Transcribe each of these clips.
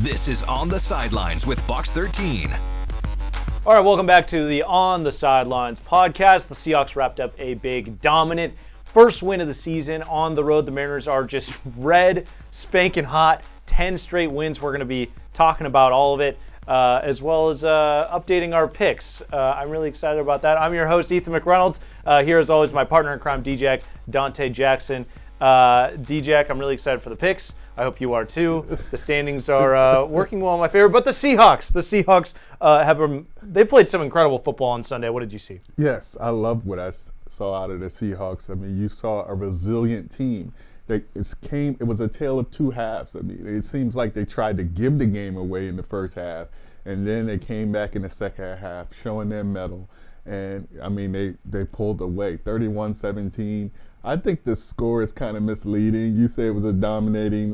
This is On the Sidelines with Box 13. All right, welcome back to the On the Sidelines podcast. The Seahawks wrapped up a big, dominant first win of the season on the road. The Mariners are just red, spanking hot, 10 straight wins. We're going to be talking about all of it, as well as updating our picks. I'm really excited about that. I'm your host, Ethan McReynolds. Here, as always, my partner in crime, DJ Dante Jackson. DJ, I'm really excited for the picks. I hope you are too. The standings are working well in my favor. But the Seahawks they played some incredible football on Sunday. What did you see? Yes, I love what I saw out of the Seahawks. I mean, you saw a resilient team. It was a tale of two halves. I mean, it seems like they tried to give the game away in the first half, and then they came back in the second half, showing their mettle. And I mean, they pulled away, 31-17. I think the score is kind of misleading. You say it was a dominating,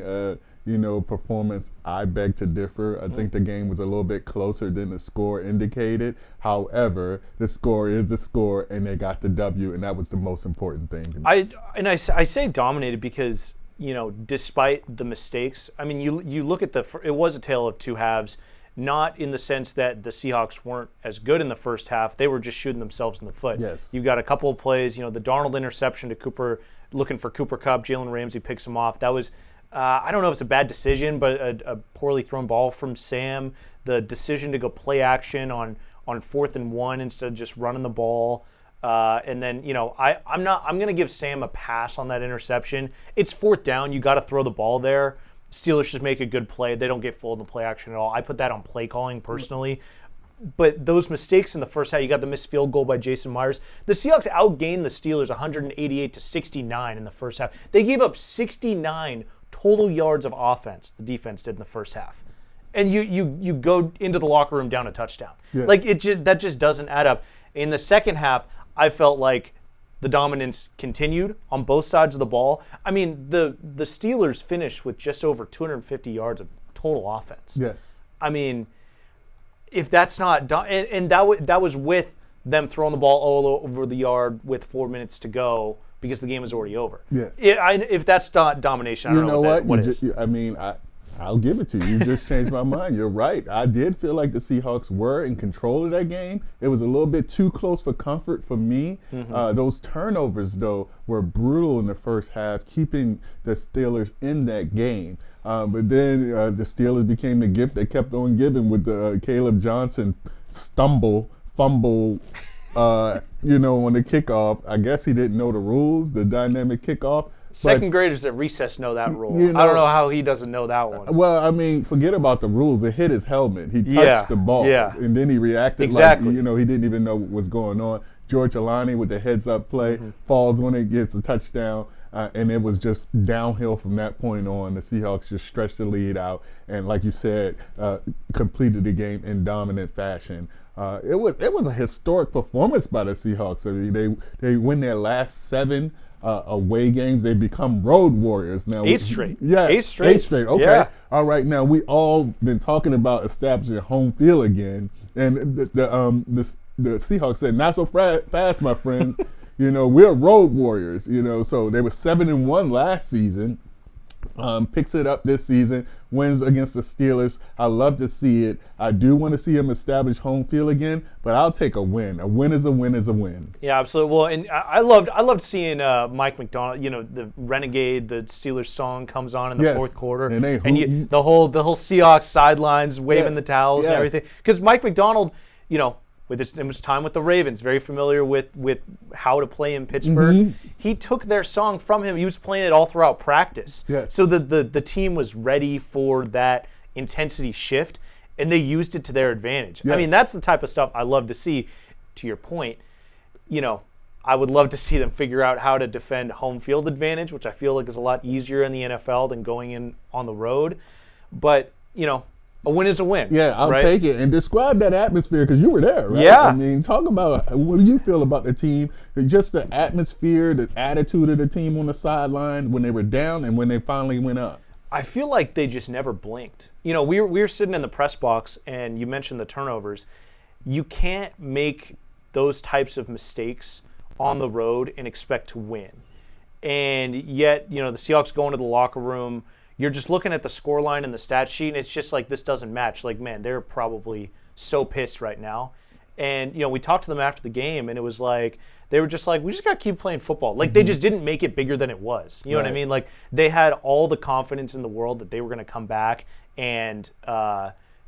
performance. I beg to differ. I think the game was a little bit closer than the score indicated. However, the score is the score, and they got the W, and that was the most important thing to me. I say dominated because, despite the mistakes, I mean, you look at it was a tale of two halves. Not in the sense that the Seahawks weren't as good in the first half. They were just shooting themselves in the foot. Yes. You've got a couple of plays, the Darnold interception to Cooper, looking for Cooper Kupp. Jalen Ramsey picks him off. That was, I don't know if it's a bad decision, but a poorly thrown ball from Sam. The decision to go play action on 4th and 1 instead of just running the ball. And then, I'm going to give Sam a pass on that interception. It's 4th down. You got to throw the ball there. Steelers just make a good play. They don't get full in the play action at all. I put that on play calling personally. But those mistakes in the first half, you got the missed field goal by Jason Myers. The Seahawks outgained the Steelers 188-69 in the first half. They gave up 69 total yards of offense, the defense did in the first half. And you go into the locker room down a touchdown. Yes. Like that just doesn't add up. In the second half, I felt like the dominance continued on both sides of the ball. I mean, the Steelers finished with just over 250 yards of total offense. Yes. I mean, if that's not and that was with them throwing the ball all over the yard with 4 minutes to go because the game was already over. Yes. If that's not domination, I don't know what is. I'll give it to you. You just changed my mind. You're right. I did feel like the Seahawks were in control of that game. It was a little bit too close for comfort for me. Mm-hmm. Those turnovers, though, were brutal in the first half, keeping the Steelers in that game. But then the Steelers became the gift they kept on giving with the Caleb Johnson fumble, on the kickoff. I guess he didn't know the rules, the dynamic kickoff. Second graders at recess know that rule. I don't know how he doesn't know that one. Well, I mean, forget about the rules. It hit his helmet. He touched the ball. Yeah. And then he reacted like, he didn't even know what was going on. George Alani with the heads-up play falls when it gets a touchdown. And it was just downhill from that point on. The Seahawks just stretched the lead out. And like you said, completed the game in dominant fashion. It was a historic performance by the Seahawks. I mean, they win their last 7 away games. They become road warriors now. 8 straight. Yeah, 8 straight. 8 straight. Okay. Yeah. All right. Now we all been talking about establishing home field again, and the Seahawks said, "Not so fast, my friends." We're road warriors. So they were 7-1 last season. Picks it up this season, wins against the Steelers. I love to see it. I do want to see him establish home field again, but I'll take a win. A win is a win is a win. Yeah, absolutely. Well, and I loved seeing Mike McDonald. The Renegade, the Steelers song comes on in the fourth quarter, and the whole Seahawks sidelines waving the towels and everything. Because Mike McDonald, with his time with the Ravens, very familiar with how to play in Pittsburgh. Mm-hmm. He took their song from him. He was playing it all throughout practice. Yes. So the team was ready for that intensity shift, and they used it to their advantage. Yes. I mean, that's the type of stuff I love to see. To your point, I would love to see them figure out how to defend home field advantage, which I feel like is a lot easier in the NFL than going in on the road. But, a win is a win. Yeah, I'll take it. And describe that atmosphere, because you were there, right? Yeah. I mean, talk about what do you feel about the team, just the atmosphere, the attitude of the team on the sideline when they were down and when they finally went up. I feel like they just never blinked. We were sitting in the press box, and you mentioned the turnovers. You can't make those types of mistakes on the road and expect to win. And yet, the Seahawks go into the locker room, you're just looking at the score line and the stat sheet, and it's just like, this doesn't match. Like, man, they're probably so pissed right now. And, we talked to them after the game, and it was like, they were just like, we just got to keep playing football. Like, they just didn't make it bigger than it was. You know what I mean? Like, they had all the confidence in the world that they were going to come back and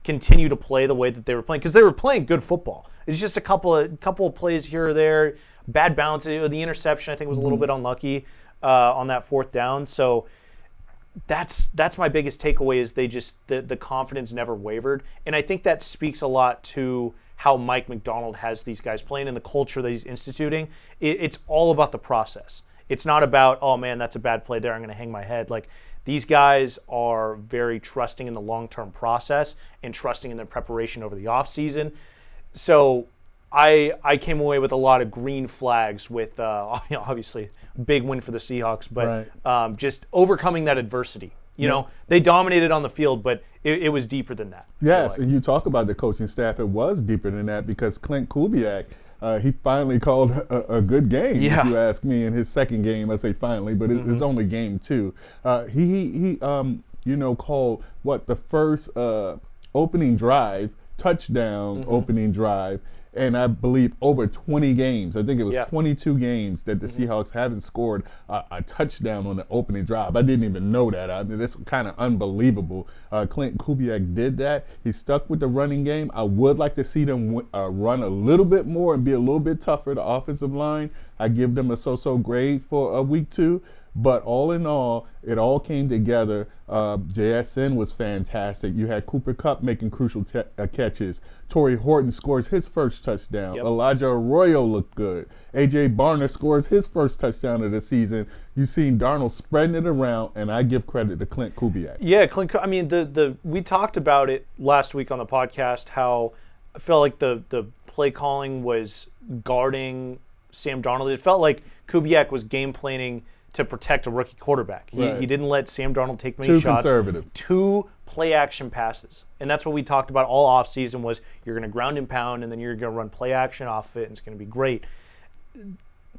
continue to play the way that they were playing, because they were playing good football. It's just a couple of plays here or there, bad bounce. The interception, I think, was a little bit unlucky on that fourth down. So that's my biggest takeaway, is the confidence never wavered. And I think that speaks a lot to how Mike Macdonald has these guys playing and the culture that he's instituting. It's all about the process. It's not about, oh man, that's a bad play there, I'm going to hang my head. Like, these guys are very trusting in the long-term process and trusting in their preparation over the offseason. So I came away with a lot of green flags with, obviously, big win for the Seahawks, but just overcoming that adversity. They dominated on the field, but it was deeper than that. Yes, and you talk about the coaching staff. It was deeper than that, because Clint Kubiak, he finally called a good game, if you ask me, in his second game. I say finally, but it's only game 2. He called the first opening drive, touchdown opening drive, and I believe over 20 games. I think it was 22 games that the Seahawks haven't scored a touchdown on the opening drive. I didn't even know that. I mean, that's kind of unbelievable. Clint Kubiak did that. He stuck with the running game. I would like to see them run a little bit more and be a little bit tougher, the offensive line. I give them a so-so grade for week 2. But all in all, it all came together. JSN was fantastic. You had Cooper Kupp making crucial catches. Torrey Horton scores his first touchdown. Elijah Arroyo looked good. A.J. Barner scores his first touchdown of the season. You've seen Darnold spreading it around, and I give credit to Clint Kubiak. Yeah, Clint. I mean, we talked about it last week on the podcast, how I felt like the play calling was guarding Sam Darnold. It felt like Kubiak was game planning to protect a rookie quarterback. He didn't let Sam Darnold take many shots. Too conservative. 2 play-action passes. And that's what we talked about all offseason, was you're going to ground and pound, and then you're going to run play-action off it, and it's going to be great.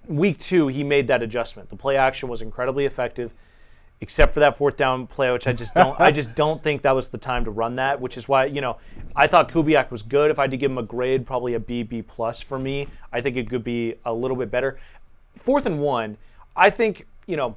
Week 2, he made that adjustment. The play-action was incredibly effective, except for that fourth down play, which I just don't think that was the time to run that, which is why, I thought Kubiak was good. If I had to give him a grade, probably a B+ for me. I think it could be a little bit better. 4th and 1, I think,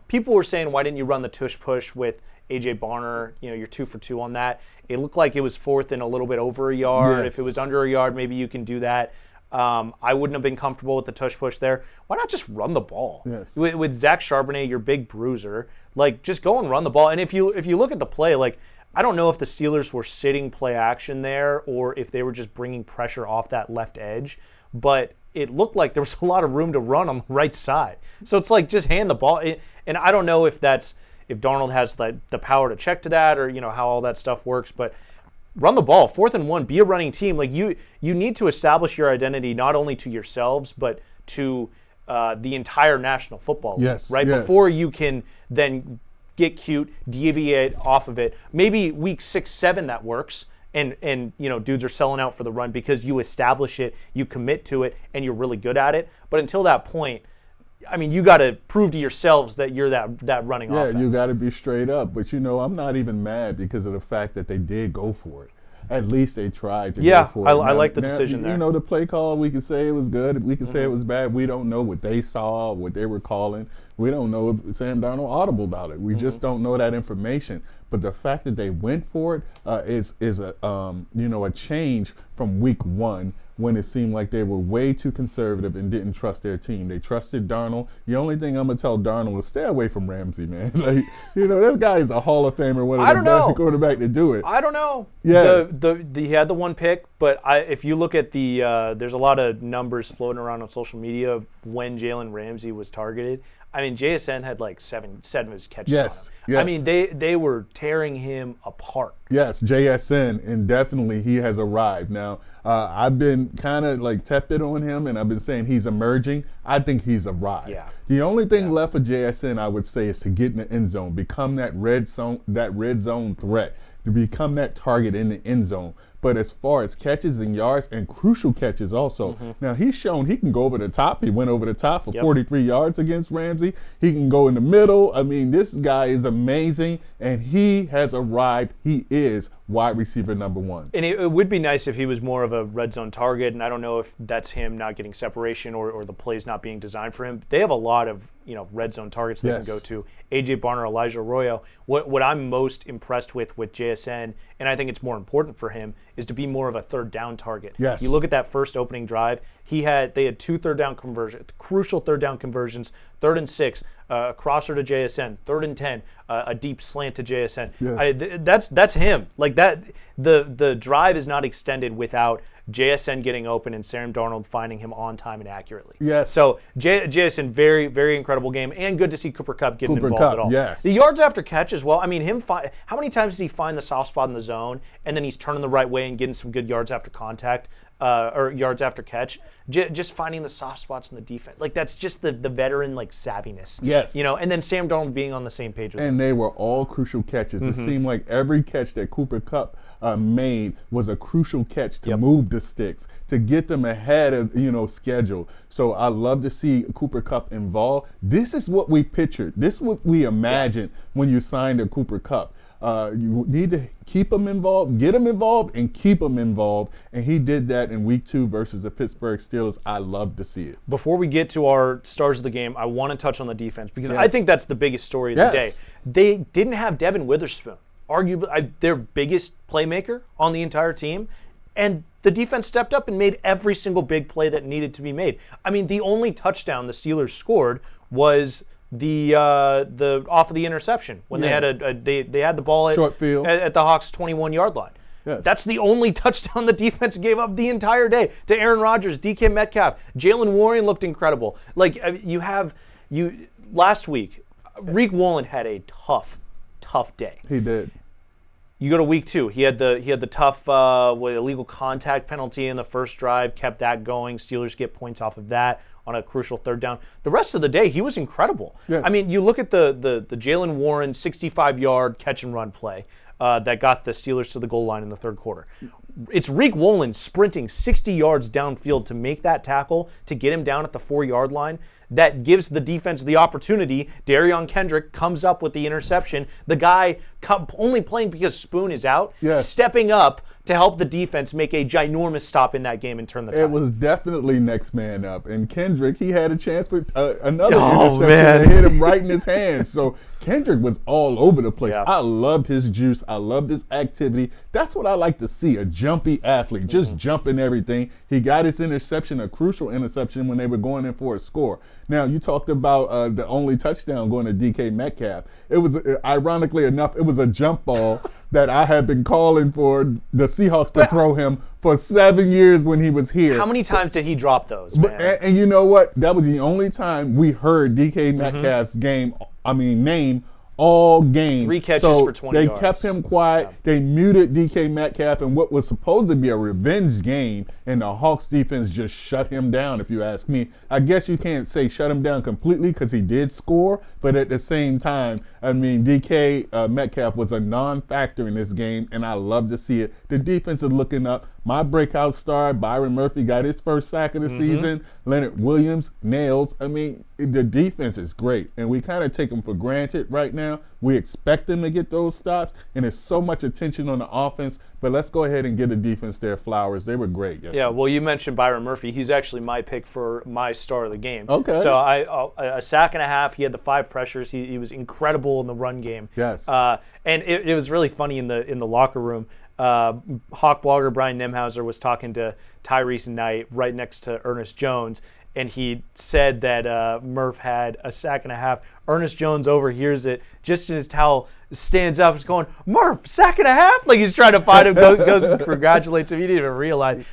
people were saying, why didn't you run the tush push with A.J. Barner? You're 2 for 2 on that. It looked like it was 4th and a little bit over a yard. Yes. If it was under a yard, maybe you can do that. I wouldn't have been comfortable with the tush push there. Why not just run the ball? Yes. With Zach Charbonnet, your big bruiser, just go and run the ball. And if you look at the play, I don't know if the Steelers were sitting play action there or if they were just bringing pressure off that left edge, but it looked like there was a lot of room to run on the right side. So it's like, just hand the ball. And I don't know if Darnold has the power to check to that, or how all that stuff works, but run the ball. 4th and 1, be a running team. You need to establish your identity not only to yourselves but to the entire National Football League, right? Yes. Before you can then get cute, deviate off of it. Maybe week 6, 7 that works. And dudes are selling out for the run because you establish it, you commit to it, and you're really good at it. But until that point, I mean, you got to prove to yourselves that you're that running offense. Yeah, you got to be straight up. But I'm not even mad because of the fact that they did go for it. At least they tried to go for it. I like the decision there. The play call, we can say it was good. We can say it was bad. We don't know what they saw, what they were calling. We don't know if Sam Darnold audible about it. We just don't know that information. But the fact that they went for it is a change from week 1, when it seemed like they were way too conservative and didn't trust their team. They trusted Darnold. The only thing I'm going to tell Darnold is stay away from Ramsey, man. That guy is a Hall of Famer, one of the best quarterback to do it. I don't know. Yeah. He had the 1 pick, but if you look at there's a lot of numbers floating around on social media of when Jalen Ramsey was targeted. I mean, JSN had 7 of his catches on him. Yes. I mean, they were tearing him apart. Yes, JSN, and definitely he has arrived. Now, I've been kind of tepid on him, and I've been saying he's emerging. I think he's arrived. Yeah. The only thing left for JSN, I would say, is to get in the end zone, become that red zone threat, to become that target in the end zone. but as far as catches and yards and crucial catches also. Now, he's shown he can go over the top. He went over the top for 43 yards against Ramsey. He can go in the middle. I mean, this guy is amazing, and he has arrived. He is wide receiver number one. And it would be nice if he was more of a red zone target, and I don't know if that's him not getting separation or the plays not being designed for him. They have a lot of red zone targets they can go to. A.J. Barner, Elijah Arroyo. What I'm most impressed with JSN, and I think it's more important for him, is to be more of a third down target. Yes. You look at that first opening drive, they had 2 third down conversions, crucial third down conversions, 3rd and 6, a crosser to JSN, 3rd and 10, a deep slant to JSN. Yes. That's him. Like that, the drive is not extended without JSN getting open and Sam Darnold finding him on time and accurately. Yes. So JSN, very, very incredible game, and good to see Cooper Kupp getting involved at all. Yes. The yards after catch as well. I mean, how many times does he find the soft spot in the zone, and then he's turning the right way and getting some good yards after contact? Or yards after catch, just finding the soft spots in the defense. Like, that's just the veteran, savviness. Yes. And then Sam Darnold being on the same page with him. And they were all crucial catches. It seemed like every catch that Cooper Kupp made was a crucial catch to move the sticks, to get them ahead of, schedule. So I love to see Cooper Kupp involved. This is what we pictured. This is what we imagined when you signed a Cooper Kupp. You need to keep him involved, get him involved, and keep him involved. And he did that in week 2 versus the Pittsburgh Steelers. I love to see it. Before we get to our stars of the game, I want to touch on the defense because I think that's the biggest story of the day. They didn't have Devon Witherspoon, arguably their biggest playmaker on the entire team. And the defense stepped up and made every single big play that needed to be made. I mean, the only touchdown the Steelers scored was the off of the interception when they had they had the ball short field at the Hawks 21-yard line. Yes. That's the only touchdown the defense gave up the entire day to Aaron Rodgers, DK Metcalf, Jalen Warren looked incredible. Like last week, Reek Woolen had a tough day. He did. You go to week 2. He had the tough illegal contact penalty in the first drive, kept that going. Steelers get points off of that on a crucial third down. The rest of the day, he was incredible. Yes. I mean, you look at the Jalen Warren 65-yard catch and run play that got the Steelers to the goal line in the third quarter. It's Reek Woolen sprinting 60 yards downfield to make that tackle, to get him down at the 4-yard line. That gives the defense the opportunity. Darion Kendrick comes up with the interception. The guy only playing because Spoon is out, stepping up to help the defense make a ginormous stop in that game and turn the tide. It was definitely next man up. And Kendrick, he had a chance for another interception that hit him right in his hands. So Kendrick was all over the place. I loved his juice. I loved his activity. That's what I like to see, a jumpy athlete, just jumping everything. He got his interception, a crucial interception when they were going in for a score. Now, you talked about the only touchdown going to DK Metcalf. It was, ironically enough, it was a jump ball that I had been calling for the Seahawks to throw him for 7 years when he was here. How many times did he drop those, man? And you know what? That was the only time we heard DK Metcalf's name all game. 3 catches for 20 yards. They kept him quiet. They muted DK Metcalf in what was supposed to be a revenge game, and the Hawks defense just shut him down, if you ask me. I guess you can't say shut him down completely because he did score, but at the same time, DK Metcalf was a non-factor in this game, and I love to see it. The defense is looking up. My breakout star, Byron Murphy, got his first sack of the season. Leonard Williams, nails. The defense is great, and we kind of take them for granted right now. We expect them to get those stops, and there's so much attention on the offense, but let's go ahead and give the defense their flowers. They were great yesterday. Yeah, well, you mentioned Byron Murphy. He's actually my pick for my star of the game. Okay. So a sack and a half. He had the 5 pressures. He was incredible in the run game. Yes. And it was really funny in the locker room. Hawk blogger Brian Nimhauser was talking to Tyrese Knight right next to Ernest Jones, and he said that Murph had a sack and a half. Ernest Jones overhears it just as Towel stands up and is going, "Murph, sack and a half?" Like he's trying to find him, goes and congratulates him. He didn't even realize.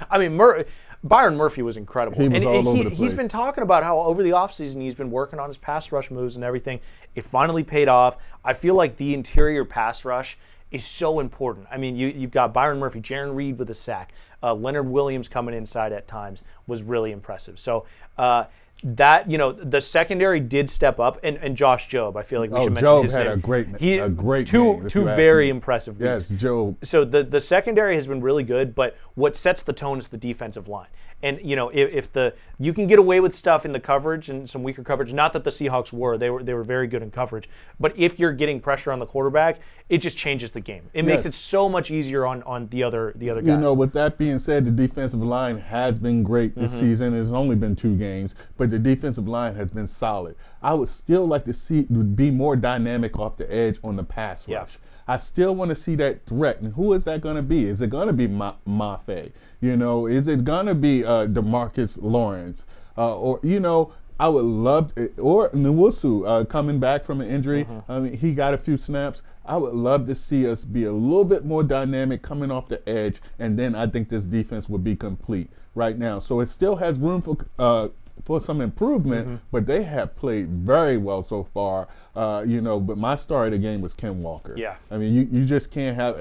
Byron Murphy was incredible. He was all over the place. He's been talking about how over the offseason he's been working on his pass rush moves and everything. It finally paid off. I feel like the interior pass rush is so important. You've got Byron Murphy, Jaron Reed with a sack. Leonard Williams coming inside at times was really impressive. So that, the secondary did step up, and Josh Jobe, I feel like we should mention Jobe his had name. a great two game, two very impressive weeks. Yes, Jobe. So the secondary has been really good, but what sets the tone is the defensive line. And if you can get away with stuff in the coverage and some weaker coverage, not that the Seahawks were, they were very good in coverage, but if you're getting pressure on the quarterback, it just changes the game. It makes it so much easier on the other guys. With that being said, the defensive line has been great this season. It's only been 2 games, but the defensive line has been solid. I would still like to see be more dynamic off the edge on the pass rush. I still want to see that threat. And who is that going to be? Is it going to be Mafe? Is it going to be DeMarcus Lawrence? I would love or Nwusu coming back from an injury. I mean, he got a few snaps. I would love to see us be a little bit more dynamic coming off the edge, and then I think this defense would be complete right now. So it still has room for some improvement, but they have played very well so far. But my star of the game was Ken Walker. Yeah. I mean, you just can't have,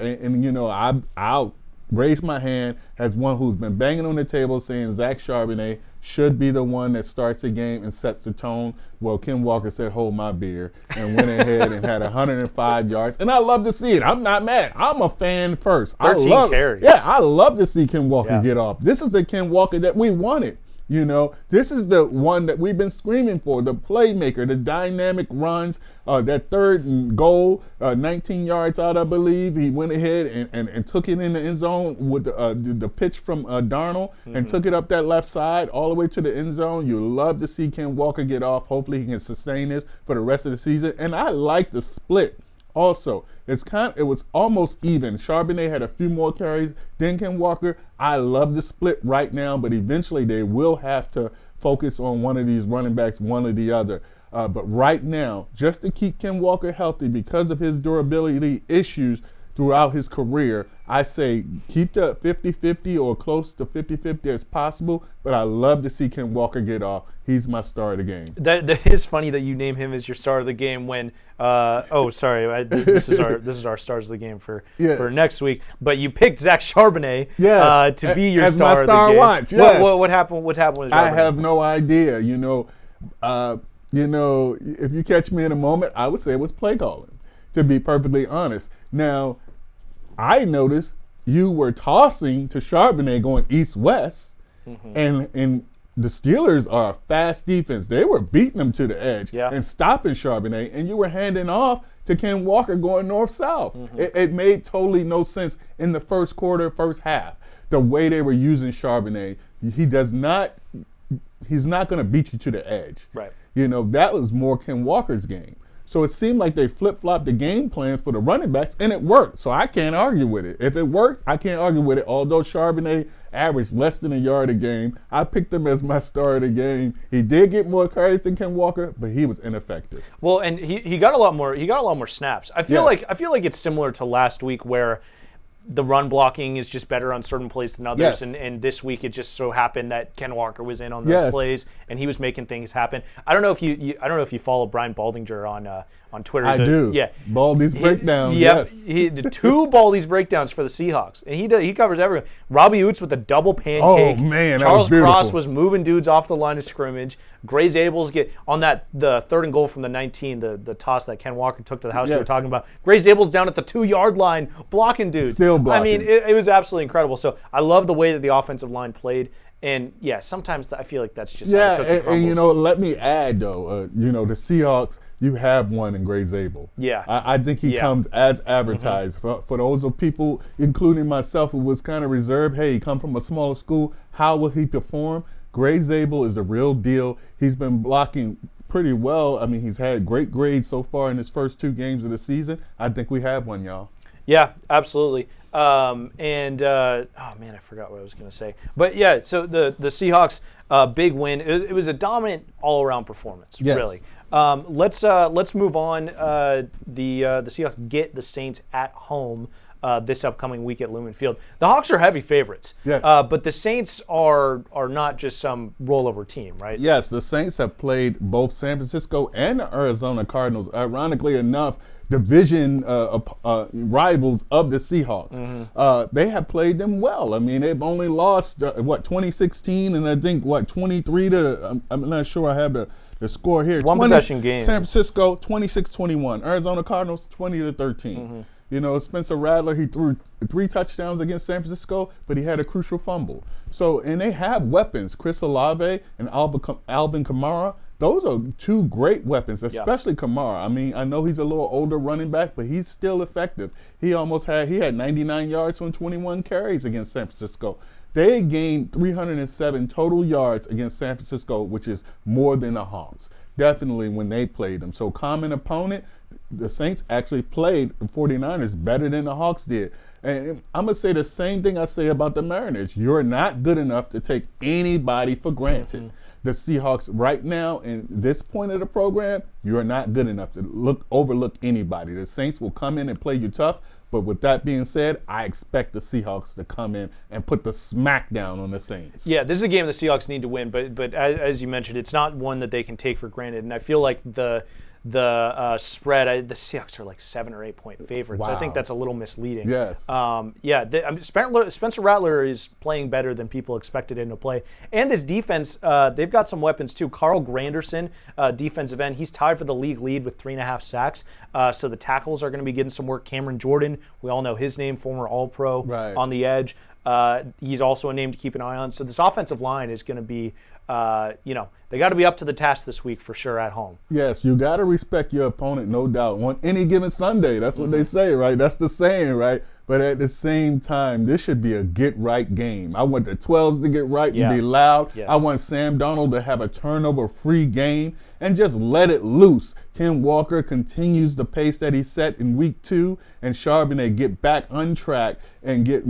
I'll raise my hand as one who's been banging on the table saying Zach Charbonnet should be the one that starts the game and sets the tone. Well, Ken Walker said, hold my beer, and went ahead and had 105 yards. And I love to see it. I'm not mad. I'm a fan first. 13 carries. Yeah, I love to see Ken Walker get off. This is the Ken Walker that we wanted. This is the one that we've been screaming for, the playmaker, the dynamic runs, that third and goal, 19 yards out, I believe. He went ahead and took it in the end zone with the pitch from Darnold and took it up that left side all the way to the end zone. You love to see Ken Walker get off. Hopefully he can sustain this for the rest of the season. And I like the split. Also, it was almost even. Charbonnet had a few more carries than Ken Walker. I love the split right now, but eventually they will have to focus on one of these running backs, one or the other. But right now, just to keep Ken Walker healthy because of his durability issues throughout his career, I say keep the 50-50 or close to 50-50 as possible, but I love to see Ken Walker get off. He's my star of the game. That is funny that you name him as your star of the game when this is our stars of the game for next week. But you picked Zach Charbonnet to be your star of the game. Watch. Yes. What happened with Charbonnet? I have no idea. If you catch me in a moment, I would say it was play calling, to be perfectly honest. Now, I noticed you were tossing to Charbonnet going east-west, and the Steelers are a fast defense. They were beating them to the edge and stopping Charbonnet, and you were handing off to Ken Walker going north-south. It made totally no sense in the first quarter, first half. The way they were using Charbonnet, he's not going to beat you to the edge. Right. That was more Ken Walker's game. So it seemed like they flip-flopped the game plans for the running backs, and it worked. So I can't argue with it. If it worked, I can't argue with it. Although Charbonnet averaged less than a yard a game, I picked him as my star of the game. He did get more carries than Ken Walker, but he was ineffective. Well, and he got a lot more snaps. I feel like it's similar to last week where the run blocking is just better on certain plays than others, and this week it just so happened that Ken Walker was in on those plays and he was making things happen. I don't know if you follow Brian Baldinger on Twitter. I do. Yeah, Baldy's breakdowns. Yes, he did 2 Baldy's breakdowns for the Seahawks, and he covers everyone. Robbie Oots with a double pancake. Oh man, Charles that was Cross was moving dudes off the line of scrimmage. Gray Zabels get on the 3rd and goal from the 19, the toss that Ken Walker took to the house you were talking about. Gray Zabels down at the 2-yard line blocking dudes. Still blocking. I mean, it was absolutely incredible. So I love the way that the offensive line played. And sometimes I feel like that's just how the cookie crumbles. And let me add though, the Seahawks, you have one in Gray Zabel. Yeah. I think he comes as advertised. For those of people, including myself, who was kind of reserved, hey, he come from a smaller school, how will he perform? Gray Zabel is the real deal. He's been blocking pretty well. I mean, he's had great grades so far in his first 2 games of the season. I think we have one, y'all. Yeah, absolutely. Oh man, I forgot what I was going to say. But yeah, so the Seahawks big win. It was a dominant all-around performance, really. Let's move on. The Seahawks get the Saints at home. this upcoming week at Lumen Field. The Hawks are heavy favorites, Yes. But the Saints are not just some rollover team, right? Yes, the Saints have played both San Francisco and the Arizona Cardinals. Ironically enough, division rivals of the Seahawks. They have played them well. I mean, they've only lost, 2016, and I think, 23 to, I'm not sure I have the score here. One possession game. San Francisco, 26-21. Arizona Cardinals, 20-13. You know, Spencer Rattler, he threw 3 touchdowns against San Francisco, but he had a crucial fumble. So, and they have weapons. Chris Olave and Alvin Kamara. Those are 2 great weapons, especially Kamara. I mean, I know he's a little older running back, but he's still effective. He had 99 yards on 21 carries against San Francisco. They gained 307 total yards against San Francisco, which is more than the Hawks. Definitely when they played them. So common opponent, the Saints actually played the 49ers better than the Hawks did. And I'm going to say the same thing I say about the Mariners. You're not good enough to take anybody for granted. The Seahawks right now, in this point of the program, you're not good enough to overlook anybody. The Saints will come in and play you tough. But with that being said, I expect the Seahawks to come in and put the smack down on the Saints. Yeah, this is a game the Seahawks need to win, but as you mentioned, it's not one that they can take for granted. And I feel like the spread, the Seahawks are like 7 or 8 point favorites. Wow. I think that's a little misleading. Yes. Spencer Rattler is playing better than people expected him to play. And this defense, they've got some weapons too. Carl Granderson, defensive end, he's tied for the league lead with 3.5 sacks. So the tackles are going to be getting some work. Cameron Jordan, we all know his name, former All-Pro on the edge. He's also a name to keep an eye on. So this offensive line is going to be, they got to be up to the task this week for sure at home. Yes, you got to respect your opponent, no doubt. On any given Sunday, that's what they say, right? That's the saying, right? But at the same time, this should be a get-right game. I want the 12s to get right and be loud. Yes. I want Sam Darnold to have a turnover-free game and just let it loose. Ken Walker continues the pace that he set in week 2, and Charbonnet get back on track and get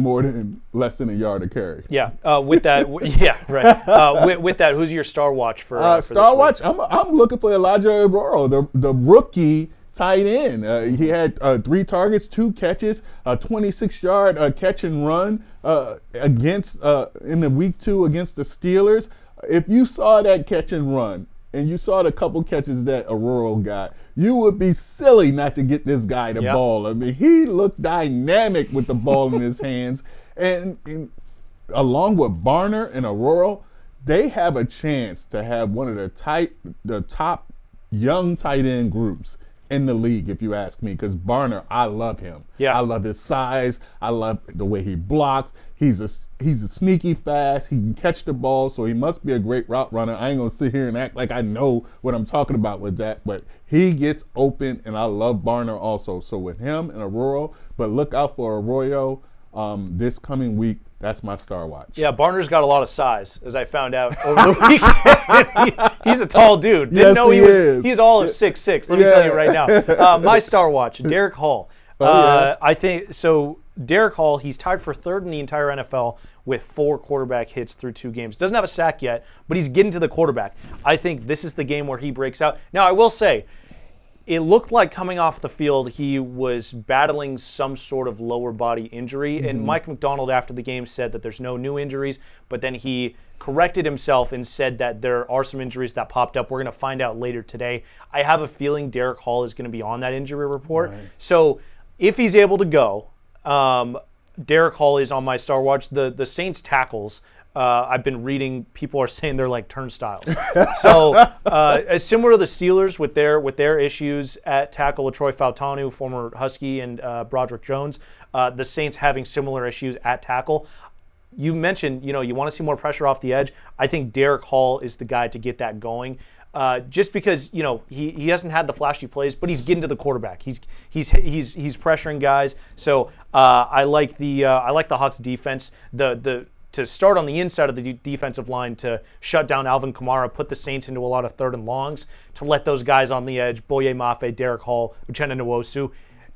less than a yard of carry. Yeah, with that, with that, who's your star watch for Star this watch? I'm looking for Elijah Arroyo, the rookie tight end. He had 3 targets, 2 catches, a 26-yard catch and run against in the week 2 against the Steelers. If you saw that catch and run, and you saw the couple catches that Aurora got, you would be silly not to get this guy the ball. I mean, he looked dynamic with the ball in his hands. And along with Barner and Aurora, they have a chance to have one of the top young tight end groups in the league, if you ask me, because Barner, I love him. Yeah. I love his size. I love the way he blocks. He's a sneaky fast. He can catch the ball, so he must be a great route runner. I ain't going to sit here and act like I know what I'm talking about with that, but he gets open, and I love Barner also. So with him and Aurora, but look out for Arroyo this coming week. That's my star watch. Yeah, Barner's got a lot of size, as I found out over the weekend. He's a tall dude. Didn't know he was. He's all of 6'6". Let me tell you right now. My star watch, Derek Hall. I think so. Derek Hall, he's tied for 3rd in the entire NFL with 4 quarterback hits through 2 games. Doesn't have a sack yet, but he's getting to the quarterback. I think this is the game where he breaks out. Now, I will say, it looked like coming off the field he was battling some sort of lower body injury, and Mike McDonald after the game said that there's no new injuries, but then he corrected himself and said that there are some injuries that popped up. We're going to find out later today. I have a feeling Derek Hall is going to be on that injury report. Right. So if he's able to go, Derek Hall is on my star watch. The Saints tackles, I've been reading, people are saying they're like turnstiles. So as similar to the Steelers with their issues at tackle, Troy Fautanu, former Husky, and Broderick Jones, the Saints having similar issues at tackle. You mentioned, you want to see more pressure off the edge. I think Derek Hall is the guy to get that going. Just because he hasn't had the flashy plays, but he's getting to the quarterback. He's pressuring guys. So I like the Hawks defense. To start on the inside of the defensive line to shut down Alvin Kamara, put the Saints into a lot of 3rd and longs, to let those guys on the edge, Boye Mafe, Derek Hall, Uchenna Nwosu,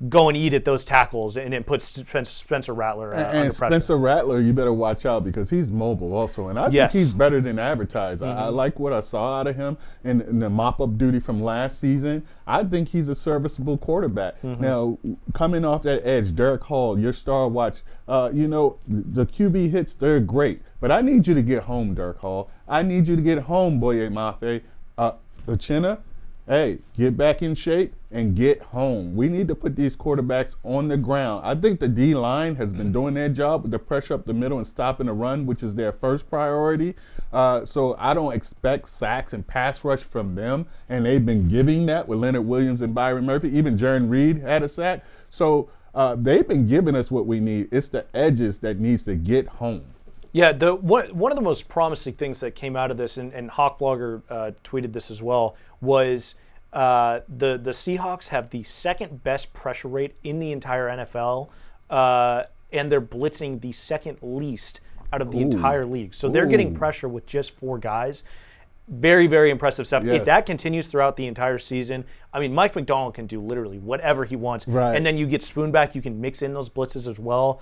go and eat at those tackles and then put Spencer Rattler under and pressure. Spencer Rattler, you better watch out because he's mobile also. And I think he's better than advertised. I like what I saw out of him in the mop-up duty from last season. I think he's a serviceable quarterback. Now, coming off that edge, Derek Hall, your star watch, the QB hits, they're great. But I need you to get home, Derek Hall. I need you to get home, Boye Mafe. Uchenna, hey, get back in shape and get home. We need to put these quarterbacks on the ground. I think the D-line has been doing their job with the pressure up the middle and stopping the run, which is their first priority. So I don't expect sacks and pass rush from them, and they've been giving that with Leonard Williams and Byron Murphy. Even Jaron Reed had a sack. So they've been giving us what we need. It's the edges that needs to get home. Yeah, one of the most promising things that came out of this, and Hawk Blogger tweeted this as well, was the Seahawks have the second best pressure rate in the entire NFL, and they're blitzing the second least out of the entire league. So they're getting pressure with just 4 guys. Very, very impressive stuff. Yes. If that continues throughout the entire season, I mean, Mike McDonald can do literally whatever he wants. Right. And then you get Spoon back, you can mix in those blitzes as well.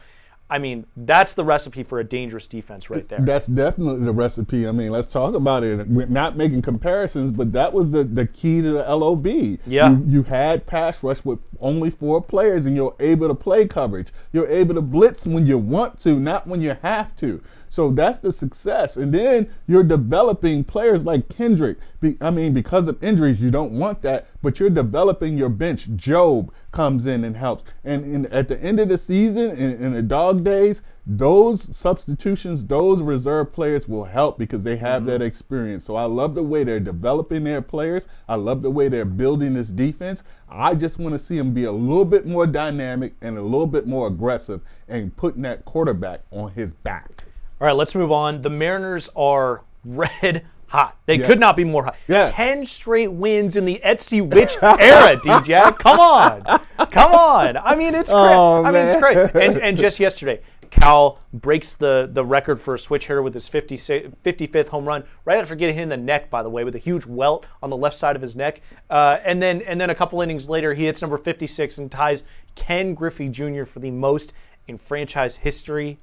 I mean, that's the recipe for a dangerous defense right there. That's definitely the recipe. I mean, let's talk about it. We're not making comparisons, but that was the key to the LOB. Yeah. You had pass rush with only 4 players, and you're able to play coverage. You're able to blitz when you want to, not when you have to. So that's the success. And then you're developing players like Kendrick. Because of injuries, you don't want that, but you're developing your bench. Job comes in and helps. And at the end of the season, in the dog days, those substitutions, those reserve players will help because they have that experience. So I love the way they're developing their players. I love the way they're building this defense. I just want to see them be a little bit more dynamic and a little bit more aggressive and putting that quarterback on his back. All right, let's move on. The Mariners are red hot. They could not be more hot. Yeah. 10 straight wins in the Etsy Witch era, DJ. Come on. I mean, it's great. Oh, It's great. And just yesterday, Cal breaks the record for a switch hitter with his 55th home run right after getting hit in the neck, by the way, with a huge welt on the left side of his neck. And then a couple innings later, he hits number 56 and ties Ken Griffey Jr. for the most in franchise history.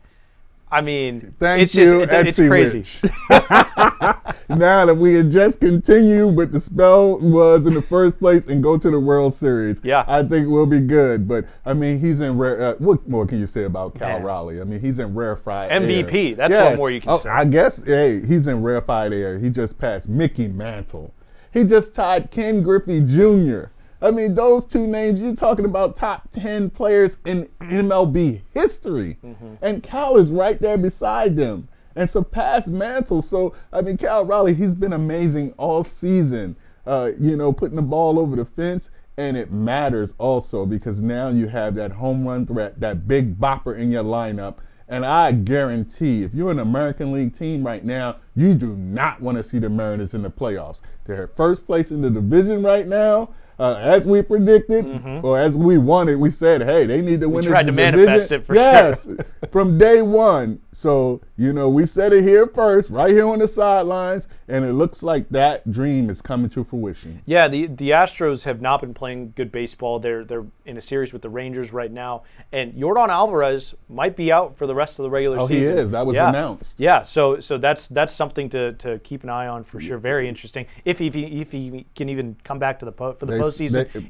I mean, it's crazy. Now that we had just continue, but the spell was in the first place and go to the World Series. Yeah, I think we'll be good. But I mean, he's in rare. What more can you say about Cal Raleigh? I mean, he's in rarefied MVP. air. That's what more you can say. I guess. Hey, he's in rarefied air. He just passed Mickey Mantle. He just tied Ken Griffey Jr. I mean, those 2 names, you're talking about top 10 players in MLB history. And Cal is right there beside them and surpassed Mantle. So, I mean, Cal Raleigh, he's been amazing all season, putting the ball over the fence. And it matters also because now you have that home run threat, that big bopper in your lineup. And I guarantee if you're an American League team right now, you do not want to see the Mariners in the playoffs. They're first place in the division right now. As we predicted, or as we wanted, we said, hey, they need to win this division. We tried to manifest it for sure. Yes, from day one. So, we said it here first, right here on the sidelines, and it looks like that dream is coming to fruition. Yeah, the Astros have not been playing good baseball. They're in a series with the Rangers right now, and Yordan Alvarez might be out for the rest of the regular season. Oh, he is. That was announced. Yeah, so that's something to keep an eye on for sure. Very interesting. If he can even come back to the postseason,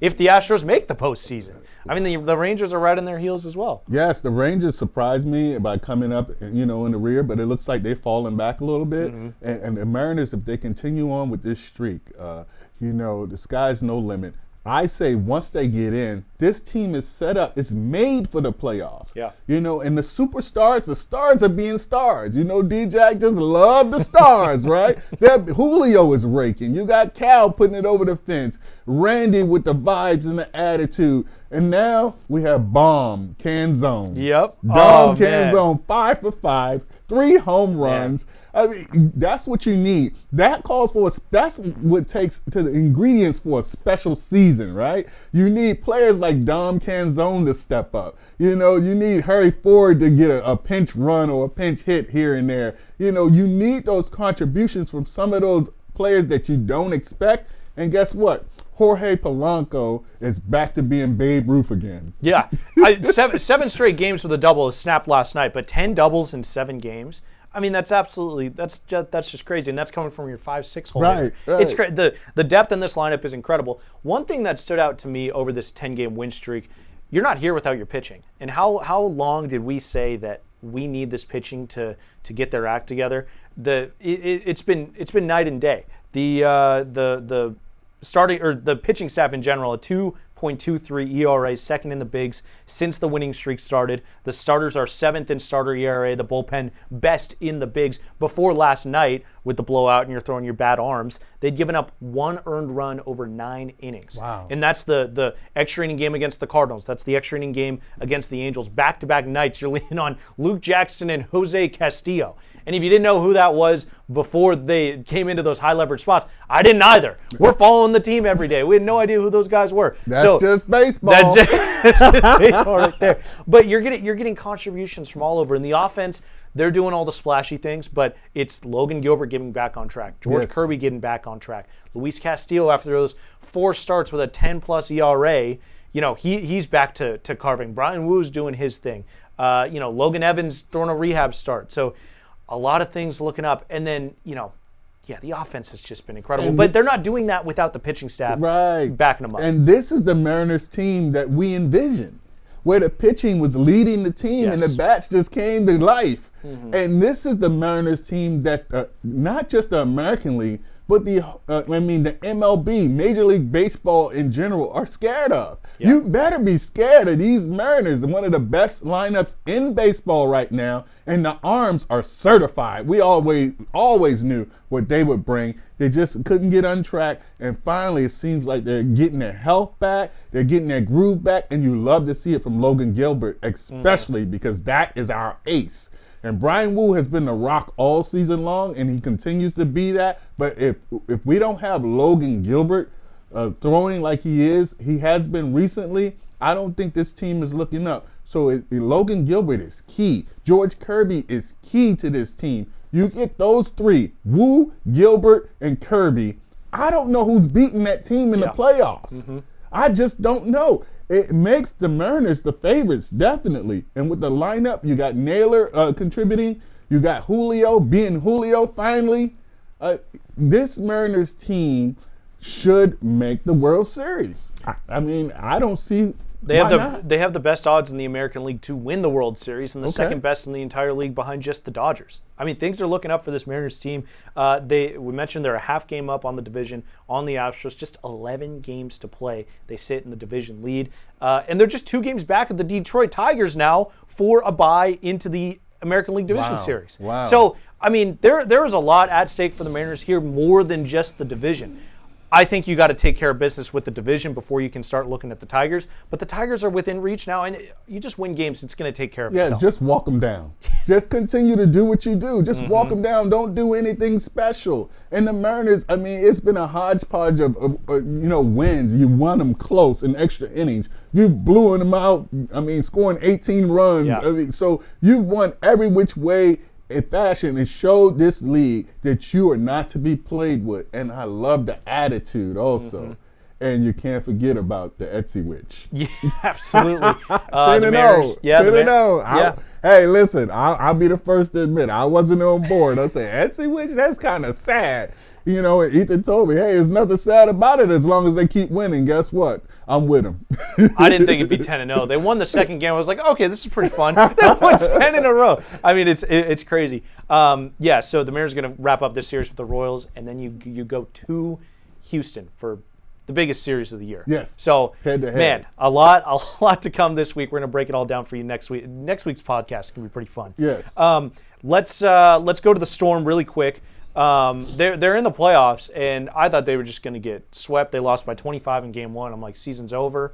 if the Astros make the postseason. I mean, the Rangers are right on their heels as well. Yes, the Rangers surprised me by coming up, in the rear, but it looks like they've fallen back a little bit. And the Mariners, if they continue on with this streak, the sky's no limit. I say once they get in, this team is set up. It's made for the playoffs. Yeah. And the superstars, the stars are being stars. DJ just love the stars, right? Julio is raking. You got Cal putting it over the fence. Randy with the vibes and the attitude. And now we have Bomb Canzone. Yep. Dom Canzone, 5 for 5, 3 home runs. Yeah. I mean, that's what you need. That's what takes to the ingredients for a special season, right? You need players like Dom Canzone to step up. You need Harry Ford to get a pinch run or a pinch hit here and there. You need those contributions from some of those players that you don't expect. And guess what? Jorge Polanco is back to being Babe Ruth again. Yeah, seven straight games with a double is snapped last night, but 10 doubles in 7 games. I mean, that's just crazy, and that's coming from your 5-6 hole. Right. It's the depth in this lineup is incredible. One thing that stood out to me over this 10-game win streak, you're not here without your pitching. And how long did we say that we need this pitching to get their act together? It's been night and day. The starting or the pitching staff in general, a 2.23 ERA, second in the bigs since the winning streak started. The starters are 7th in starter ERA, the bullpen best in the bigs. Before last night with the blowout and you're throwing your bad arms, they'd given up 1 earned run over 9 innings. Wow. And that's the extra inning game against the Cardinals. That's the extra inning game against the Angels. Back-to-back nights, you're leaning on Luke Jackson and Jose Castillo. And if you didn't know who that was before they came into those high leverage spots, I didn't either. We're following the team every day. We had no idea who those guys were. That's just baseball. That's just baseball right there. But you're getting contributions from all over. In the offense, they're doing all the splashy things, but it's Logan Gilbert getting back on track. George Kirby getting back on track. Luis Castillo, after those 4 starts with a 10-plus ERA, he's back to carving. Brian Woo's doing his thing. Logan Evans throwing a rehab start. So a lot of things looking up. And then, the offense has just been incredible. But they're not doing that without the pitching staff backing them up. And this is the Mariners team that we envisioned, where the pitching was leading the team and the bats just came to life. Mm-hmm. And this is the Mariners team that not just the American League, but the MLB, Major League Baseball in general, are scared of. Yeah. You better be scared of these Mariners, one of the best lineups in baseball right now, and the arms are certified. We always knew what they would bring. They just couldn't get on track, and finally it seems like they're getting their health back, they're getting their groove back, and you love to see it from Logan Gilbert, especially because that is our ace. And Brian Woo has been the rock all season long, and he continues to be that. But if we don't have Logan Gilbert throwing like he has been recently, I don't think this team is looking up. So Logan Gilbert is key. George Kirby is key to this team. You get those 3, Woo, Gilbert, and Kirby. I don't know who's beating that team in the playoffs. Mm-hmm. I just don't know. It makes the Mariners the favorites, definitely. And with the lineup, you got Naylor contributing. You got Julio being Julio finally. This Mariners team should make the World Series. I mean, I don't see They have the best odds in the American League to win the World Series, and the second best in the entire league behind just the Dodgers. I mean, things are looking up for this Mariners team. We mentioned they're a half game up on the division on the Astros, just 11 games to play. They sit in the division lead, and they're just 2 games back of the Detroit Tigers now for a bye into the American League Division Series. Wow. So, I mean, there is a lot at stake for the Mariners here, more than just the division. I think you got to take care of business with the division before you can start looking at the Tigers. But the Tigers are within reach now, and you just win games. It's going to take care of itself. Just walk them down. Just continue to do what you do. Just walk them down. Don't do anything special. And the Mariners, I mean, it's been a hodgepodge of wins. You won them close in extra innings. You blew them out, scoring 18 runs. Yeah. So you've won every which way in fashion. It showed this league that you are not to be played with. And I love the attitude also. Mm-hmm. And you can't forget about the Etsy witch. Yeah, absolutely. 10-0. Yeah, 10-0. Yeah. Hey, listen, I'll be the first to admit, I wasn't on board. I said, Etsy witch, that's kind of sad. And Ethan told me, hey, there's nothing sad about it as long as they keep winning. Guess what? I'm with them. I didn't think it'd be 10-0. They won the second game. I was like, okay, this is pretty fun. They won 10 in a row. I mean, it's crazy. So the Mariners are going to wrap up this series with the Royals, and then you go to Houston for the biggest series of the year. Yes. So, head-to-head. Man, a lot to come this week. We're going to break it all down for you next week. Next week's podcast is going to be pretty fun. Yes. Let's go to the Storm really quick. They're in the playoffs, and I thought they were just going to get swept. They lost by 25 in Game 1. I'm like, season's over.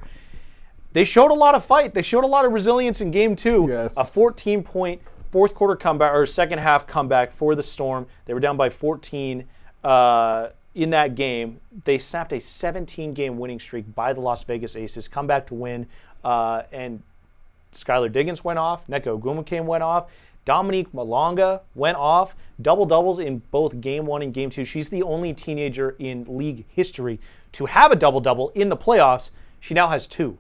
They showed a lot of fight. They showed a lot of resilience in Game 2. Yes. A 14-point fourth quarter comeback, or second half comeback for the Storm. They were down by 14 in that game. They snapped a 17-game winning streak by the Las Vegas Aces, come back to win, and Skylar Diggins went off. Neko Gumake went off. Dominique Malonga went off. double-doubles in both Game 1 and Game 2. She's the only teenager in league history to have a double-double in the playoffs. She now has 2.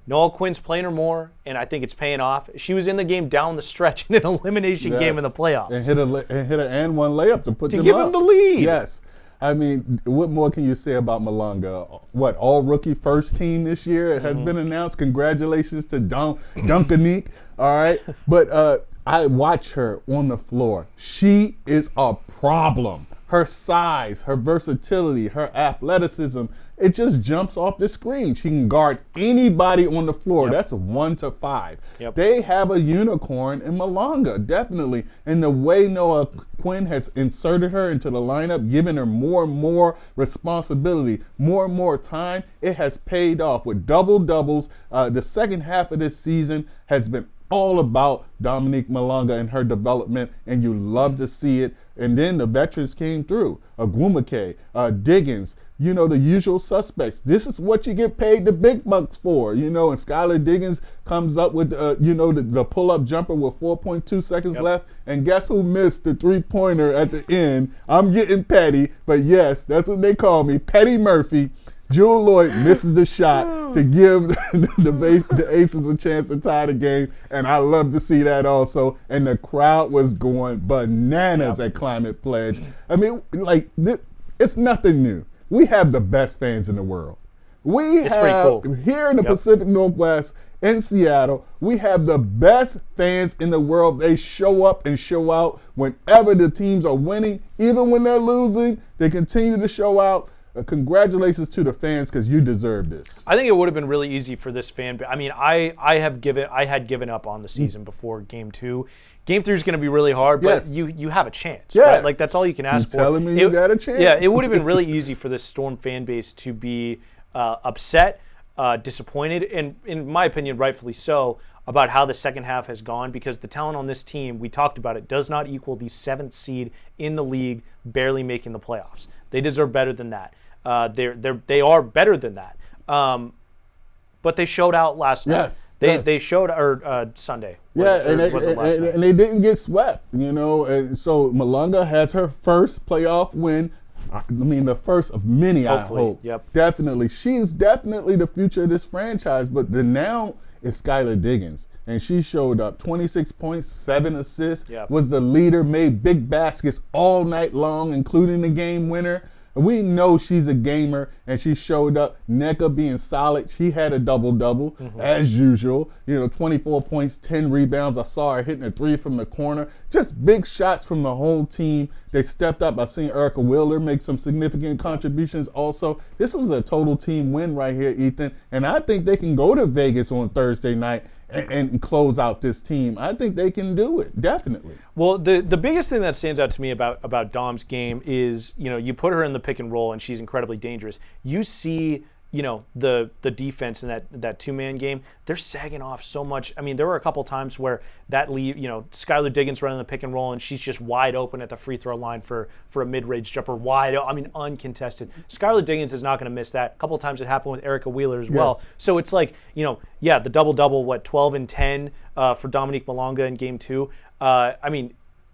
Noelle Quinn's playing her more, and I think it's paying off. She was in the game down the stretch in an elimination game in the playoffs. And hit an and one layup to put them up. To give him the lead. Yes. I mean, what more can you say about Malonga? What, all rookie first team this year? It has been announced. Congratulations to Dunkanique. All right. But I watch her on the floor. She is a problem. Her size, her versatility, her athleticism, it just jumps off the screen. She can guard anybody on the floor. Yep. That's 1 to 5. Yep. They have a unicorn in Malonga, definitely. And the way Noelle Quinn has inserted her into the lineup, giving her more and more responsibility, more and more time, it has paid off with double-doubles. The second half of this season has been all about Dominique Malonga and her development, and you love to see it. And then the veterans came through. Agwumake, Diggins, you know, the usual suspects. This is what you get paid the big bucks for, you know, and Skylar Diggins comes up with, you know, the pull-up jumper with 4.2 seconds left, and guess who missed the three-pointer at the end? I'm getting petty, but yes, that's what they call me, Petty Murphy. Jewel Lloyd misses the shot to give the Aces a chance to tie the game, and I love to see that also. And the crowd was going bananas at Climate Pledge. I mean, like, it's nothing new. We have the best fans in the world. It's have, cool. Here in the Pacific Northwest, in Seattle, we have the best fans in the world. They show up and show out whenever the teams are winning. Even when they're losing, they continue to show out. Congratulations to the fans, because you deserve this. I think it would have been really easy for this fan. I mean, I had given up on the season before Game 2. Game 3 is going to be really hard, but you have a chance. Yes. Right? Like, that's all you can ask for. You're telling me you got a chance. Yeah, it would have been really easy for this Storm fan base to be upset, disappointed, and in my opinion, rightfully so, about how the second half has gone, because the talent on this team, we talked about it, does not equal the 7th seed in the league, barely making the playoffs. They deserve better than that. They are better than that. But they showed out last night. They showed Sunday. And they didn't get swept, you know. And so Malonga has her first playoff win. I mean, the first of many, hopefully. I hope. Yep. Definitely. She's definitely the future of this franchise. But the now is Skylar Diggins. And she showed up. 26 points, 7 assists. Yep. Was the leader, made big baskets all night long, including the game winner. We know she's a gamer, and she showed up. Nneka being solid. She had a double-double, as usual. You know, 24 points, 10 rebounds. I saw her hitting a 3 from the corner. Just big shots from the whole team. They stepped up. I've seen Erica Wheeler make some significant contributions also. This was a total team win right here, Ethan. And I think they can go to Vegas on Thursday night and close out this team. I think they can do it, definitely. Well, the biggest thing that stands out to me about Dom's game is, you know, you put her in the pick and roll and she's incredibly dangerous. You see, you know, the defense in that two-man game, they're sagging off so much. I mean, there were a couple times where Skylar Diggins running the pick and roll and she's just wide open at the free throw line for a mid-range jumper, uncontested. Skylar Diggins is not going to miss that. A couple of times it happened with Erica Wheeler as well. So it's like, you know, the double-double, 12 and 10 for Dominique Malonga in Game 2. I mean,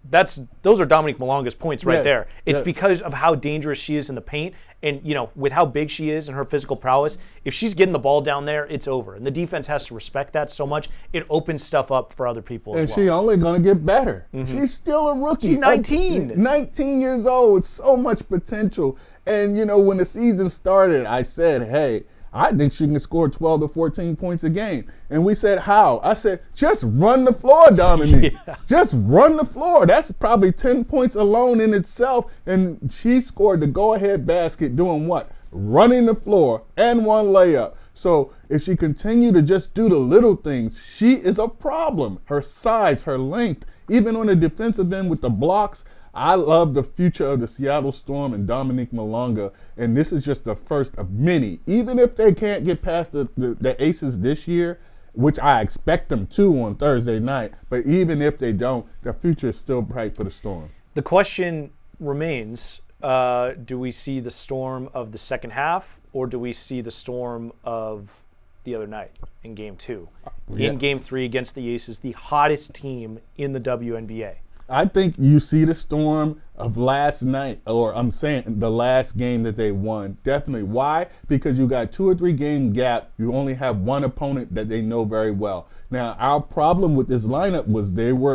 those are Dominique Malonga's points right there. It's because of how dangerous she is in the paint, and you know, with how big she is and her physical prowess, if she's getting the ball down there, it's over. And the defense has to respect that so much. It opens stuff up for other people as well. And she's only going to get better. She's still a rookie. She's 19. 19 years old with so much potential. And you know, when the season started, I said, hey, I think she can score 12 to 14 points a game. And we said, how? I said, just run the floor, Dominique. Just run the floor. That's probably 10 points alone in itself. And she scored the go-ahead basket doing what? Running the floor and one layup. So if she continue to just do the little things, she is a problem. Her size, her length, even on the defensive end with the blocks. I love the future of the Seattle Storm and Dominique Malonga, and this is just the first of many. Even if they can't get past the Aces this year, which I expect them to on Thursday night, but even if they don't, the future is still bright for the Storm. The question remains, do we see the Storm of the second half, or do we see the Storm of the other night in Game 2? In Game 3 against the Aces, the hottest team in the WNBA. I think you see the Storm of last night, or I'm saying the last game that they won. Definitely. Why? Because you got 2 or 3 game gap. You only have one opponent that they know very well. Now, our problem with this lineup was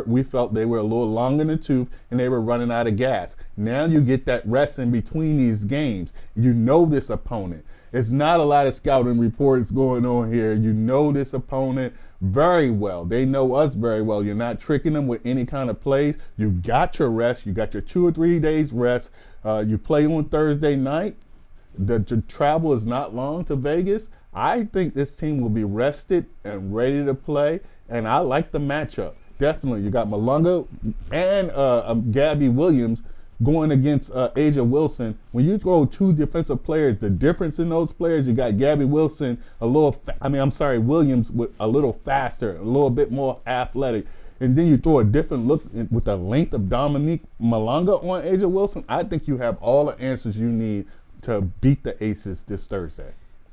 we felt they were a little long in the tooth and they were running out of gas. Now you get that rest in between these games. You know this opponent. It's not a lot of scouting reports going on here. You know this opponent very well. They know us very well. You're not tricking them with any kind of plays. You got your rest. You got your 2 or 3 days rest. You play on Thursday night. The travel is not long to Vegas. I think this team will be rested and ready to play, and I like the matchup. Definitely. You got Malunga and Gabby Williams going against Asia Wilson. When you throw 2 defensive players, the difference in those players, you got Gabby Wilson Williams with a little faster, a little bit more athletic. And then you throw a different look with the length of Dominique Malunga on Asia Wilson. I think you have all the answers you need to beat the Aces this Thursday.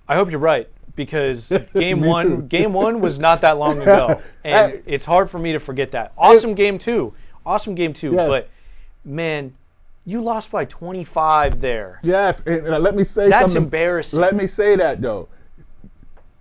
I hope you're right, because game one was not that long ago, and it's hard for me to forget that. Awesome game two, yes. But man, you lost by 25 there. Yes, and let me say that's something. Embarrassing. Let me say that though.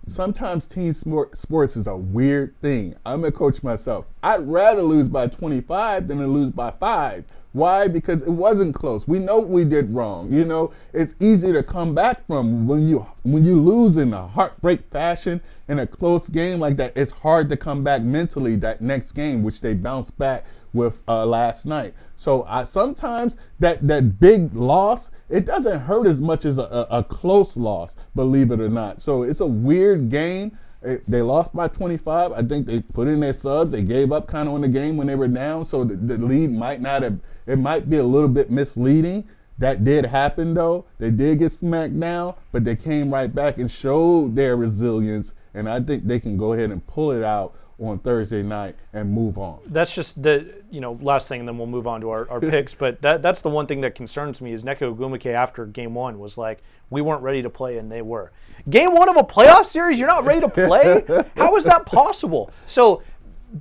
Sometimes team sports is a weird thing. I'm a coach myself. I'd rather lose by 25 than to lose by 5. Why? Because it wasn't close. We know we did wrong. You know, it's easy to come back from when you lose in a heartbreak fashion in a close game like that. It's hard to come back mentally that next game, which they bounced back with last night. So sometimes that big loss, it doesn't hurt as much as a close loss, believe it or not. So it's a weird game. They lost by 25. I think they put in their subs. They gave up kind of on the game when they were down. So the lead might not have, it might be a little bit misleading. That did happen though. They did get smacked down, but they came right back and showed their resilience. And I think they can go ahead and pull it out on Thursday night and move on. That's just the last thing, and then we'll move on to our picks. But that's the one thing that concerns me is Neko Ogumike after game one was like, we weren't ready to play, and they were. Game one of a playoff series, you're not ready to play? How is that possible? So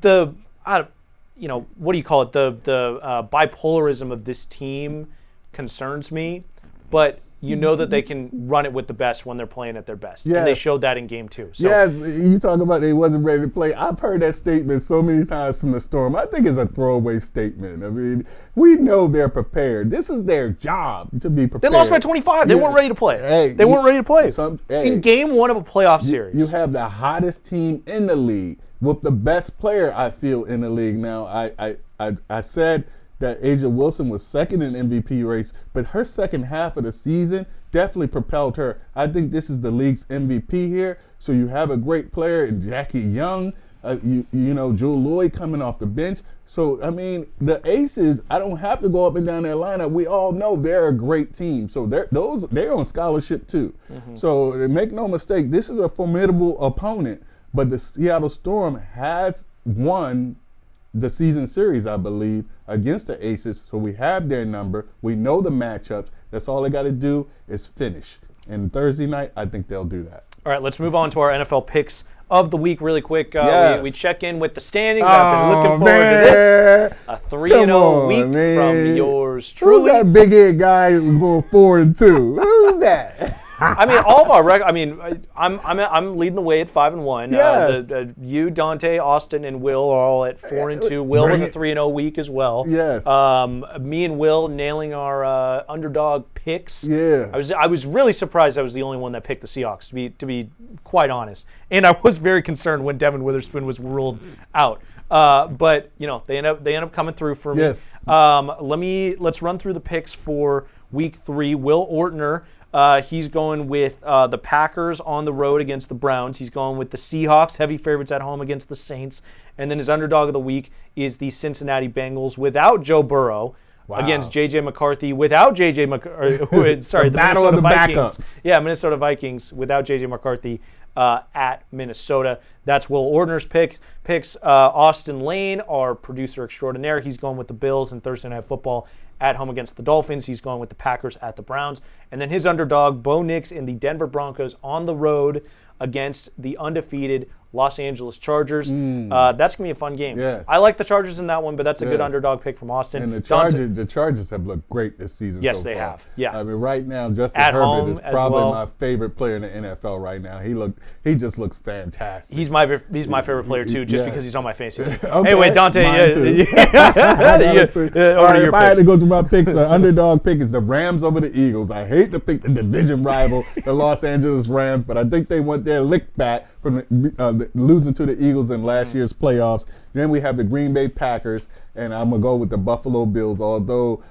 what do you call it? The bipolarism of this team concerns me, but you know that they can run it with the best when they're playing at their best. Yes. And they showed that in game two. So. Yes, you talk about they wasn't ready to play. I've heard that statement so many times from the Storm. I think it's a throwaway statement. I mean, we know they're prepared. This is their job to be prepared. They lost by 25. They weren't ready to play. They weren't ready to play. In game one of a playoff series. You have the hottest team in the league with the best player, I feel, in the league. Now, I said that Asia Wilson was second in MVP race, but her second half of the season definitely propelled her. I think this is the league's MVP here. So you have a great player in Jackie Young, Jewel Lloyd coming off the bench. So, I mean, the Aces, I don't have to go up and down their lineup. We all know they're a great team. So they're on scholarship too. Mm-hmm. So make no mistake, this is a formidable opponent, but the Seattle Storm has won the season series, I believe, against the Aces. So we have their number. We know the matchups. That's all they got to do is finish. And Thursday night, I think they'll do that. All right, let's move on to our NFL picks of the week really quick. Yes. We check in with the standings. I've been looking forward to this. A 3-0 week from yours truly. Who's that big head guy going 4-2? Who's that? I mean, all of our records. I mean, I'm leading the way at 5-1. Yes. You, Dante, Austin, and Will are all at 4-2. Will with a 3-0 week as well. Yes. Me and Will nailing our underdog picks. Yeah. I was really surprised I was the only one that picked the Seahawks. To be quite honest, and I was very concerned when Devon Witherspoon was ruled out. But they end up coming through for me. Yes. Let's run through the picks for week 3. Will Ortner. He's going with the Packers on the road against the Browns. He's going with the Seahawks, heavy favorites at home against the Saints. And then his underdog of the week is the Cincinnati Bengals without Joe Burrow against J.J. McCarthy without J.J. McCarthy. Sorry, the battle Minnesota of the Vikings. backups. Yeah, Minnesota Vikings without J.J. McCarthy at Minnesota. That's Will Ortner's picks. Austin Lane, our producer extraordinaire, he's going with the Bills and Thursday Night Football at home against the Dolphins. He's going with the Packers at the Browns. And then his underdog, Bo Nix, in the Denver Broncos on the road against the undefeated Los Angeles Chargers. That's going to be a fun game. Yes. I like the Chargers in that one, but that's a good underdog pick from Austin. And the Chargers have looked great this season Yes, so they far. have. Yeah. I mean, right now, Justin At Herbert home is as probably well. my favorite player in the NFL right now. He just looks fantastic. He's my favorite player, too, just because he's on my fantasy team. Okay. Anyway, Dante. Mine too. All right, if I had to go through my picks, the underdog pick is the Rams over the Eagles. I hate to pick the division rival, the Los Angeles Rams, but I think they want their lick back from losing to the Eagles in last year's playoffs. Then we have the Green Bay Packers, and I'm going to go with the Buffalo Bills. Although,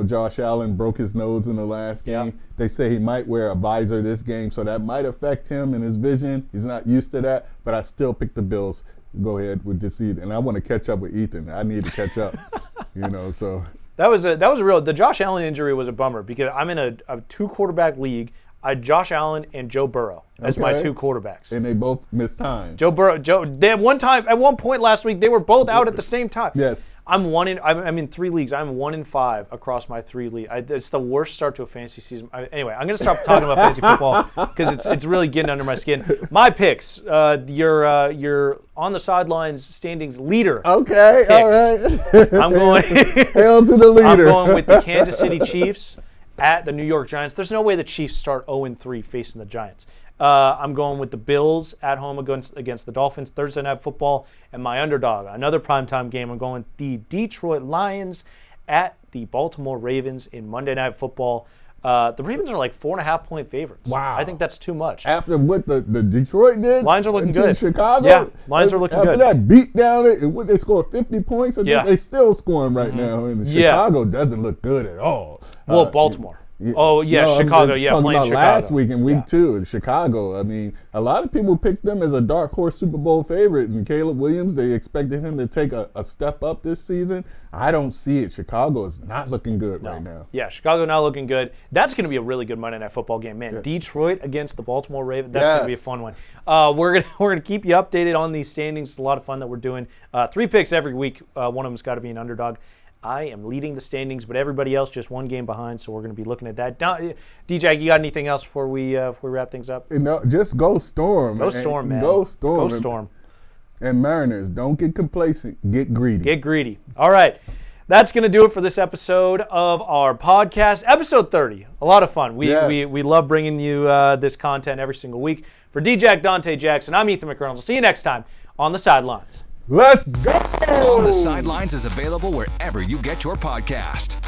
Josh Allen broke his nose in the last game, they say he might wear a visor this game, so that might affect him and his vision. He's not used to that, but I still pick the Bills. Go ahead with this, and I want to catch up with Ethan. I need to catch up, so. That was a real. The Josh Allen injury was a bummer because I'm in a 2-quarterback league. I had Josh Allen and Joe Burrow as my 2 quarterbacks. And they both missed time. They at one point last week, they were both out at the same time. Yes. I'm in 3 leagues. I'm 1-5 across my 3 leagues. It's the worst start to a fantasy season. Anyway, I'm going to stop talking about fantasy football because it's really getting under my skin. My picks, your on the sidelines standings leader. Okay, picks. all right. I'm going. Hail to the leader. I'm going with the Kansas City Chiefs at the New York Giants. There's no way the Chiefs start 0-3 facing the Giants. I'm going with the Bills at home against the Dolphins, Thursday Night Football, and my underdog, another primetime game. I'm going with the Detroit Lions at the Baltimore Ravens in Monday Night Football. The Ravens are like 4.5-point favorites. Wow. I think that's too much. After what the Detroit did? Lions are looking good. Chicago? Yeah, Lions are looking good. After that beat down, they scored 50 points. I think they still scoring right now. And Chicago doesn't look good at all. Well, Baltimore. Chicago. I'm Playing about Chicago. Last week in week 2 in Chicago. I mean, a lot of people picked them as a dark horse Super Bowl favorite. And Caleb Williams, they expected him to take a step up this season. I don't see it. Chicago is not looking good right now. Yeah, Chicago not looking good. That's going to be a really good Monday Night Football game, man. Yes. Detroit against the Baltimore Ravens. That's going to be a fun one. We're gonna keep you updated on these standings. It's a lot of fun that we're doing. 3 picks every week. One of them's got to be an underdog. I am leading the standings, but everybody else just 1 game behind, so we're going to be looking at that. DJ, you got anything else before we wrap things up? No, just go Storm. Go Storm, man. Go Storm. Go Storm. And Mariners, don't get complacent. Get greedy. Get greedy. All right. That's going to do it for this episode of our podcast. Episode 30. A lot of fun. We love bringing you this content every single week. For DJ Dante Jackson, I'm Ethan McReynolds. We'll see you next time on The Sidelines. Let's go! On the Sidelines is available wherever you get your podcast.